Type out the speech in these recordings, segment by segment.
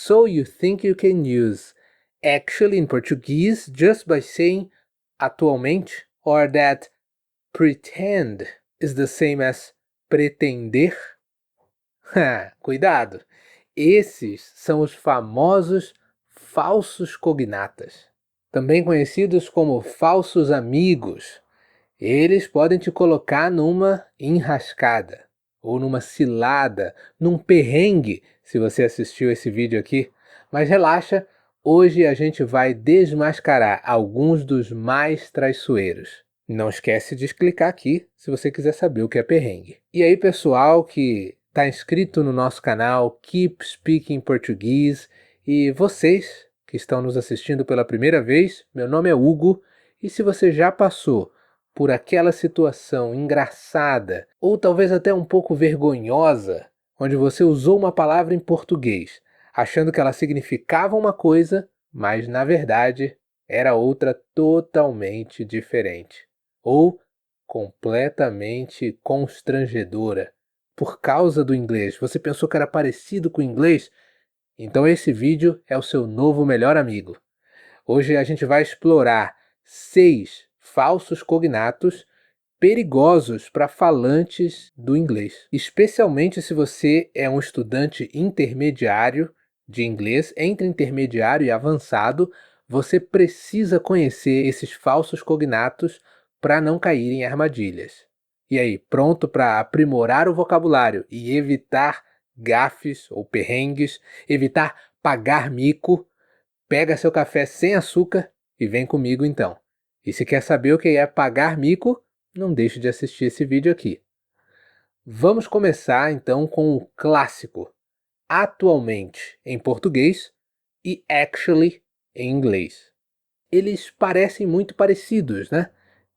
So you think you can use actually in Portuguese just by saying atualmente? Or that pretend is the same as pretender? Cuidado! Esses são os famosos falsos cognatas, também conhecidos como falsos amigos. Eles podem te colocar numa enrascada, ou numa cilada, num perrengue, se você assistiu esse vídeo aqui. Mas relaxa, hoje a gente vai desmascarar alguns dos mais traiçoeiros. Não esquece de clicar aqui se você quiser saber o que é perrengue. E aí, pessoal que está inscrito no nosso canal Keep Speaking Português, e vocês que estão nos assistindo pela primeira vez, meu nome é Hugo, e se você já passou por aquela situação engraçada, ou talvez até um pouco vergonhosa, onde você usou uma palavra em português, achando que ela significava uma coisa, mas na verdade era outra totalmente diferente, ou completamente constrangedora. Por causa do inglês, você pensou que era parecido com o inglês? Então esse vídeo é o seu novo melhor amigo. Hoje a gente vai explorar 6 falsos cognatos perigosos para falantes do inglês, especialmente se você é um estudante intermediário de inglês. Entre intermediário e avançado, você precisa conhecer esses falsos cognatos para não cair em armadilhas. E aí, pronto para aprimorar o vocabulário e evitar gafes ou perrengues, evitar pagar mico? Pega seu café sem açúcar e vem comigo então. E se quer saber o que é pagar mico, não deixe de assistir esse vídeo aqui. Vamos começar então com o clássico, atualmente em português e actually em inglês. Eles parecem muito parecidos, né?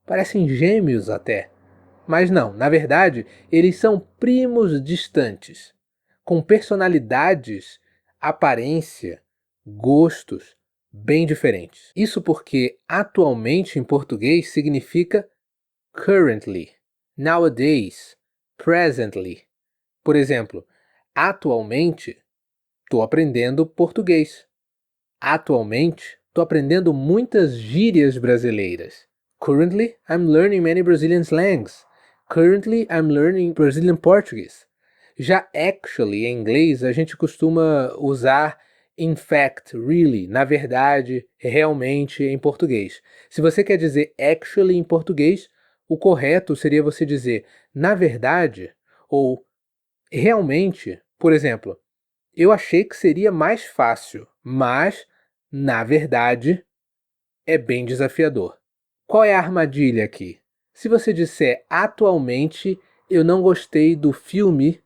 Parecem gêmeos até. Mas não, na verdade, eles são primos distantes, com personalidades, aparência, gostos bem diferentes. Isso porque atualmente em português significa currently, nowadays, presently. Por exemplo, atualmente estou aprendendo português. Atualmente estou aprendendo muitas gírias brasileiras. Currently, I'm learning many Brazilian slangs. Currently, I'm learning Brazilian Portuguese. Já actually, em inglês, a gente costuma usar in fact, really, na verdade, realmente, em português. Se você quer dizer actually em português, o correto seria você dizer na verdade ou realmente. Por exemplo, eu achei que seria mais fácil, mas, na verdade, é bem desafiador. Qual é a armadilha aqui? Se você disser atualmente, eu não gostei do filme,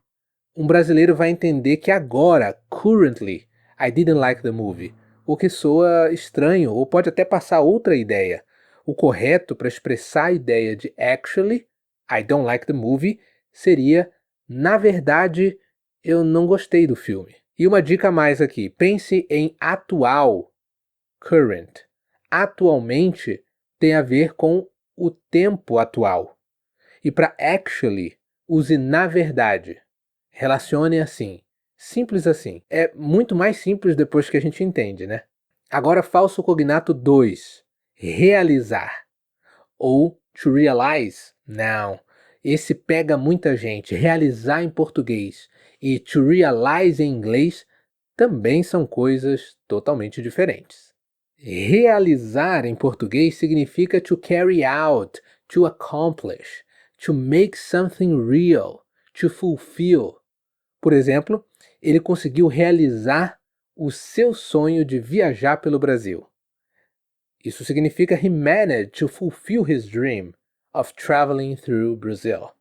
um brasileiro vai entender que agora, currently, I didn't like the movie, o que soa estranho ou pode até passar outra ideia. O correto para expressar a ideia de actually, I don't like the movie, seria na verdade, eu não gostei do filme. E uma dica a mais aqui, pense em atual, current. Atualmente tem a ver com o tempo atual. E para actually, use na verdade. Relacione assim. Simples assim. É muito mais simples depois que a gente entende, né? Agora, falso cognato 2. Realizar. Ou to realize. Não. Esse pega muita gente. Realizar em português e to realize em inglês também são coisas totalmente diferentes. Realizar em português significa to carry out, to accomplish, to make something real, to fulfill. Por exemplo, ele conseguiu realizar o seu sonho de viajar pelo Brasil. Isso significa he managed to fulfill his dream of traveling through Brazil.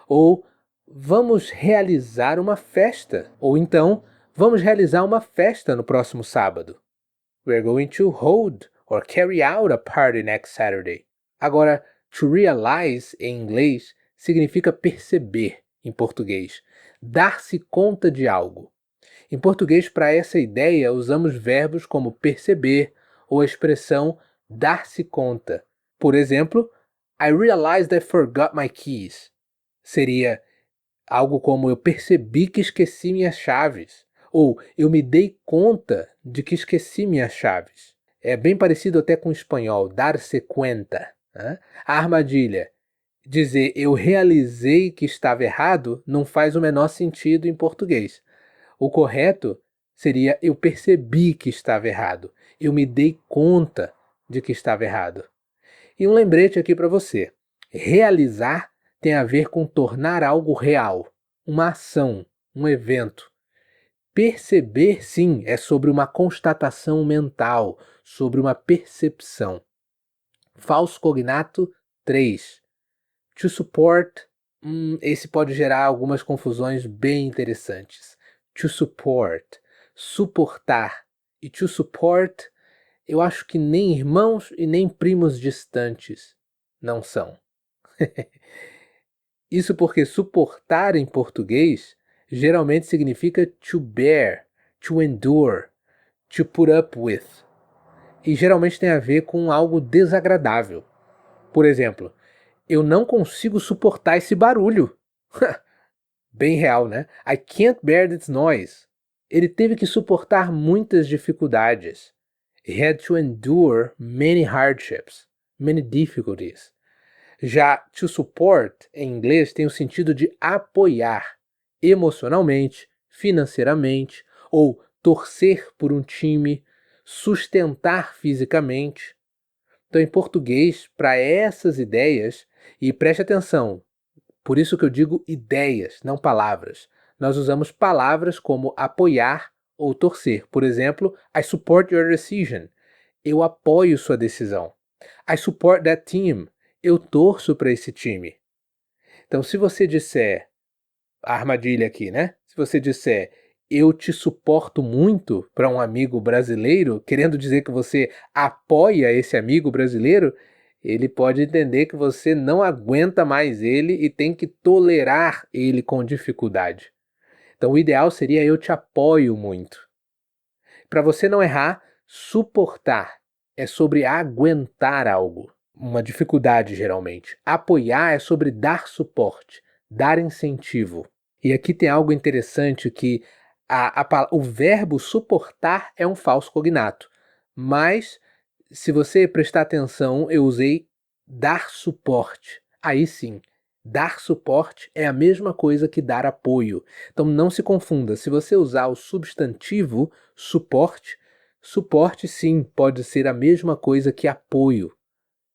Ou vamos realizar uma festa. Ou então, vamos realizar uma festa no próximo sábado. We're going to hold or carry out a party next Saturday. Agora, to realize em inglês significa perceber em português, dar-se conta de algo. Em português, para essa ideia, usamos verbos como perceber ou a expressão dar-se conta. Por exemplo, I realized I forgot my keys. Seria algo como eu percebi que esqueci minhas chaves. Ou eu me dei conta de que esqueci minhas chaves. É bem parecido até com o espanhol, dar-se cuenta, né? A armadilha, dizer eu realizei que estava errado, não faz o menor sentido em português. O correto seria eu percebi que estava errado, eu me dei conta de que estava errado. E um lembrete aqui para você. Realizar tem a ver com tornar algo real, uma ação, um evento. Perceber, sim, é sobre uma constatação mental, sobre uma percepção. Falso cognato 3. To support, esse pode gerar algumas confusões bem interessantes. To support, suportar. E to support, eu acho que nem irmãos e nem primos distantes não são. Isso porque suportar em português geralmente significa to bear, to endure, to put up with. E geralmente tem a ver com algo desagradável. Por exemplo, eu não consigo suportar esse barulho. Bem real, né? I can't bear this noise. Ele teve que suportar muitas dificuldades. He had to endure many hardships, many difficulties. Já to support, em inglês, tem o sentido de apoiar emocionalmente, financeiramente, ou torcer por um time, sustentar fisicamente. Então, em português, para essas ideias, e preste atenção, por isso que eu digo ideias, não palavras. Nós usamos palavras como apoiar ou torcer. Por exemplo, I support your decision. Eu apoio sua decisão. I support that team. Eu torço para esse time. Então, se você disser, a armadilha aqui, né? Se você disser, eu te suporto muito para um amigo brasileiro, querendo dizer que você apoia esse amigo brasileiro, ele pode entender que você não aguenta mais ele e tem que tolerar ele com dificuldade. Então, o ideal seria eu te apoio muito. Para você não errar, suportar é sobre aguentar algo, uma dificuldade geralmente. Apoiar é sobre dar suporte, dar incentivo. E aqui tem algo interessante que o verbo suportar é um falso cognato, mas se você prestar atenção, eu usei dar suporte. Aí sim, dar suporte é a mesma coisa que dar apoio. Então não se confunda, se você usar o substantivo suporte, suporte sim pode ser a mesma coisa que apoio.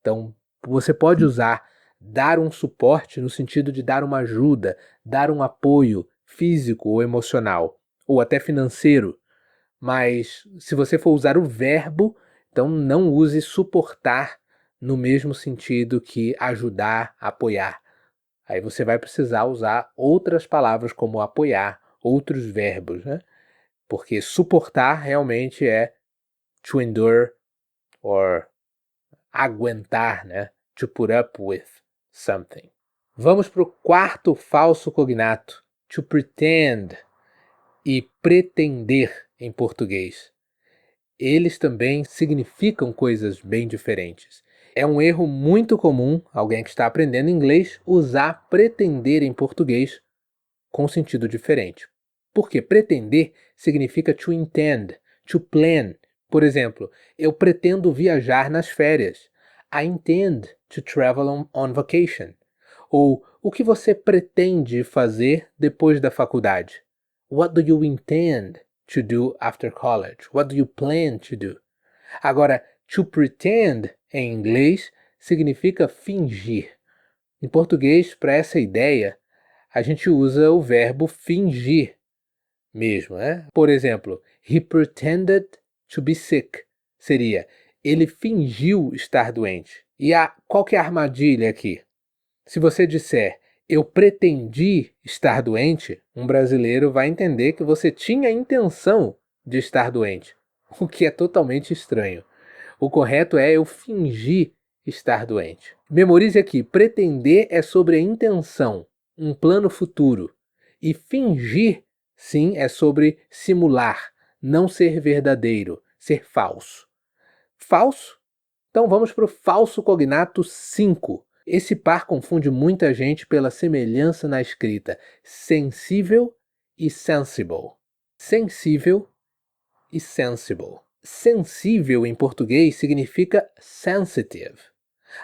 Então você pode usar dar um suporte no sentido de dar uma ajuda, dar um apoio físico ou emocional, ou até financeiro. Mas se você for usar o verbo, então não use suportar no mesmo sentido que ajudar, apoiar. Aí você vai precisar usar outras palavras como apoiar, outros verbos, né? Porque suportar realmente é to endure or aguentar, né? To put up with something. Vamos para o quarto falso cognato, to pretend e pretender em português. Eles também significam coisas bem diferentes. É um erro muito comum alguém que está aprendendo inglês usar pretender em português com sentido diferente. Porque pretender significa to intend, to plan. Por exemplo, eu pretendo viajar nas férias. I intend to travel on vacation. Ou o que você pretende fazer depois da faculdade? What do you intend to do after college? What do you plan to do? Agora, to pretend em inglês significa fingir. Em português, para essa ideia, a gente usa o verbo fingir mesmo, né? Por exemplo, he pretended to be sick. Seria, ele fingiu estar doente. E qual que é a armadilha aqui? Se você disser, eu pretendi estar doente, um brasileiro vai entender que você tinha a intenção de estar doente, o que é totalmente estranho. O correto é eu fingi estar doente. Memorize aqui, pretender é sobre a intenção, um plano futuro. E fingir, sim, é sobre simular, não ser verdadeiro, ser falso. Falso? Então vamos para o falso cognato 5. Esse par confunde muita gente pela semelhança na escrita sensível e sensible. sensível e sensible. Sensível em português significa sensitive.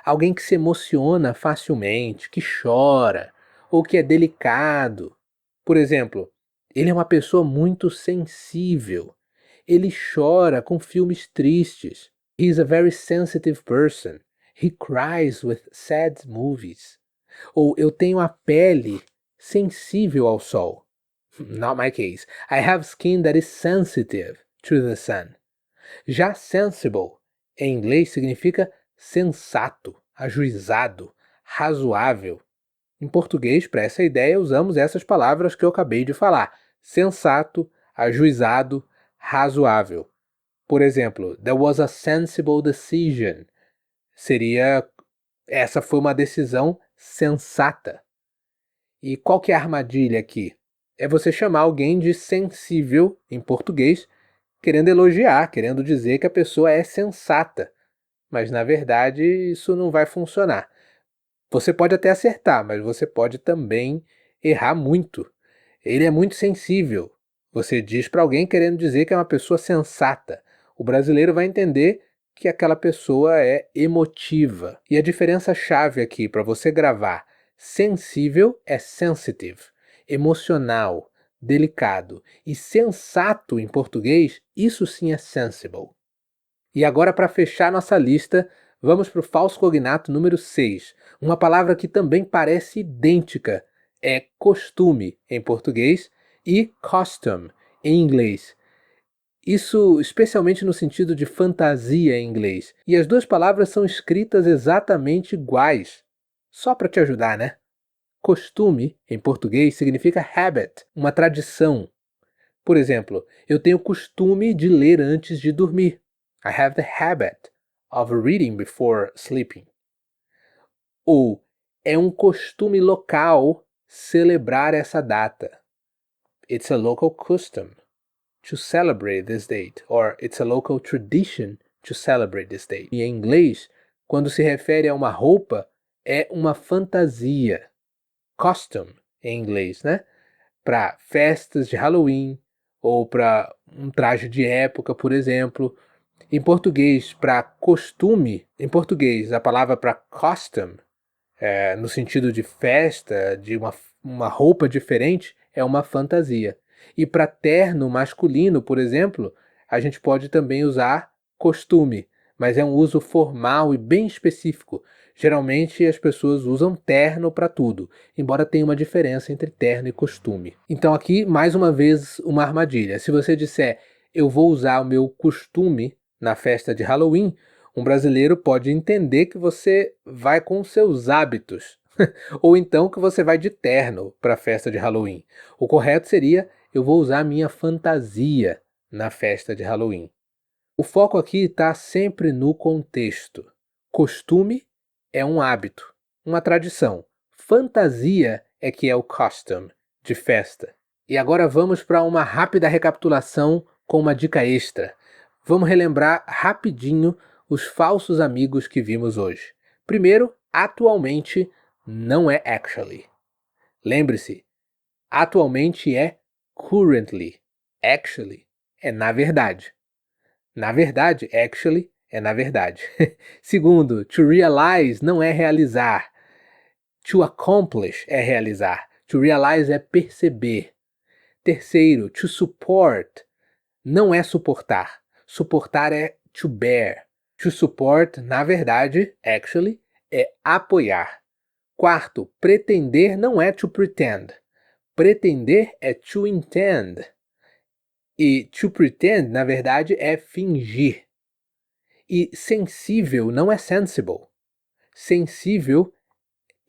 Alguém que se emociona facilmente, que chora, ou que é delicado. Por exemplo, ele é uma pessoa muito sensível. Ele chora com filmes tristes. He is a very sensitive person. He cries with sad movies. Ou eu tenho a pele sensível ao sol. Not my case. I have skin that is sensitive to the sun. Já sensible, em inglês, significa sensato, ajuizado, razoável. Em português, para essa ideia, usamos essas palavras que eu acabei de falar: sensato, ajuizado, razoável. Por exemplo, there was a sensible decision. Essa foi uma decisão sensata. E qual que é a armadilha aqui? É você chamar alguém de sensível, em português, querendo elogiar, querendo dizer que a pessoa é sensata. Mas, na verdade, isso não vai funcionar. Você pode até acertar, mas você pode também errar muito. Ele é muito sensível. Você diz para alguém querendo dizer que é uma pessoa sensata. O brasileiro vai entender que aquela pessoa é emotiva. E a diferença-chave aqui para você gravar sensível é sensitive, emocional, delicado. E sensato em português, isso sim é sensible. E agora, para fechar nossa lista, vamos para o falso cognato número 6, uma palavra que também parece idêntica. É costume em português e costume em inglês. Isso especialmente no sentido de fantasia em inglês. E as duas palavras são escritas exatamente iguais. Só para te ajudar, né? Costume, em português, significa habit, uma tradição. Por exemplo, eu tenho o costume de ler antes de dormir. I have the habit of reading before sleeping. Ou é um costume local celebrar essa data. It's a local custom to celebrate this date. Or it's a local tradition to celebrate this date. E em inglês, quando se refere a uma roupa, é uma fantasia. Costume, em inglês, né? Para festas de Halloween, ou para um traje de época, por exemplo. Em português, para costume, em português, a palavra para costume, no sentido de festa, de uma roupa diferente, é uma fantasia. E para terno masculino, por exemplo, a gente pode também usar costume, mas é um uso formal e bem específico. Geralmente as pessoas usam terno para tudo, embora tenha uma diferença entre terno e costume. Então aqui, mais uma vez, uma armadilha. Se você disser, eu vou usar o meu costume na festa de Halloween, um brasileiro pode entender que você vai com seus hábitos, ou então que você vai de terno para a festa de Halloween. O correto seria, eu vou usar minha fantasia na festa de Halloween. O foco aqui está sempre no contexto. Costume é um hábito, uma tradição. Fantasia é que é o costume, de festa. E agora vamos para uma rápida recapitulação com uma dica extra. Vamos relembrar rapidinho os falsos amigos que vimos hoje. Primeiro, atualmente não é actually. Lembre-se, atualmente é currently. Actually é na verdade. Na verdade, actually é na verdade. Segundo, to realize não é realizar. To accomplish é realizar. To realize é perceber. Terceiro, to support não é suportar. Suportar é to bear. To support, na verdade, actually, é apoiar. Quarto, pretender não é to pretend. Pretender é to intend. E to pretend, na verdade, é fingir. E sensível não é sensible. Sensível,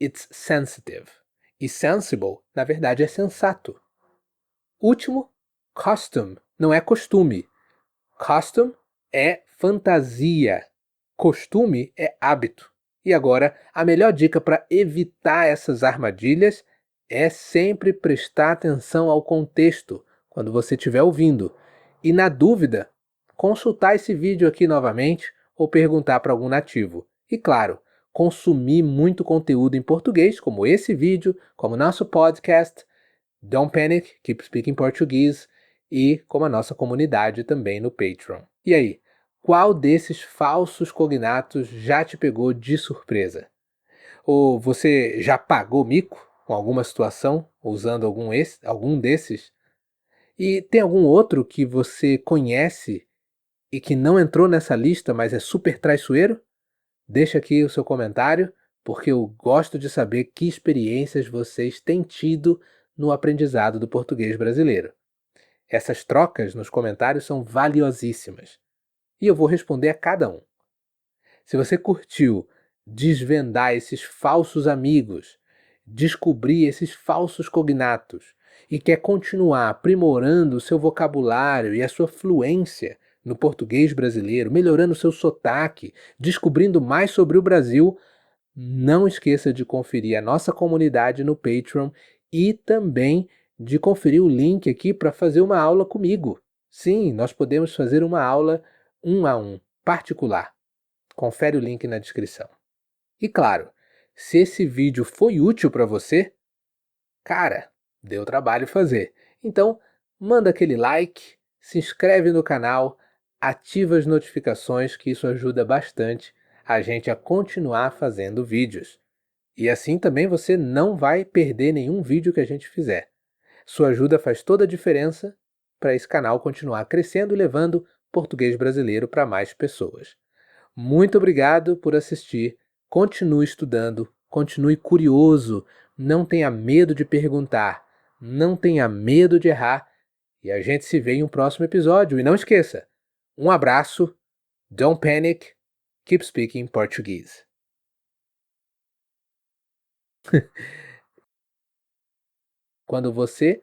it's sensitive. E sensible, na verdade, é sensato. Último, custom não é costume. Custom é fantasia. Costume é hábito. E agora, a melhor dica para evitar essas armadilhas é sempre prestar atenção ao contexto quando você estiver ouvindo. E na dúvida, consultar esse vídeo aqui novamente ou perguntar para algum nativo. E claro, consumir muito conteúdo em português, como esse vídeo, como nosso podcast. Don't panic, keep speaking Portuguese. e como a nossa comunidade também no Patreon. E aí, qual desses falsos cognatos já te pegou de surpresa? Ou você já pagou mico com alguma situação usando algum desses? E tem algum outro que você conhece e que não entrou nessa lista, mas é super traiçoeiro? Deixa aqui o seu comentário, porque eu gosto de saber que experiências vocês têm tido no aprendizado do português brasileiro. Essas trocas nos comentários são valiosíssimas e eu vou responder a cada um. Se você curtiu desvendar esses falsos amigos, descobrir esses falsos cognatos e quer continuar aprimorando o seu vocabulário e a sua fluência no português brasileiro, melhorando o seu sotaque, descobrindo mais sobre o Brasil, não esqueça de conferir a nossa comunidade no Patreon e também de conferir o link aqui para fazer uma aula comigo. Sim, nós podemos fazer uma aula 1 a 1, particular. Confere o link na descrição. E claro, se esse vídeo foi útil para você, cara, deu trabalho fazer. Então, manda aquele like, se inscreve no canal, ativa as notificações que isso ajuda bastante a gente a continuar fazendo vídeos. E assim também você não vai perder nenhum vídeo que a gente fizer. Sua ajuda faz toda a diferença para esse canal continuar crescendo e levando português brasileiro para mais pessoas. Muito obrigado por assistir. Continue estudando, continue curioso, não tenha medo de perguntar, não tenha medo de errar. E a gente se vê em um próximo episódio. E não esqueça, um abraço, don't panic, keep speaking Portuguese. Quando você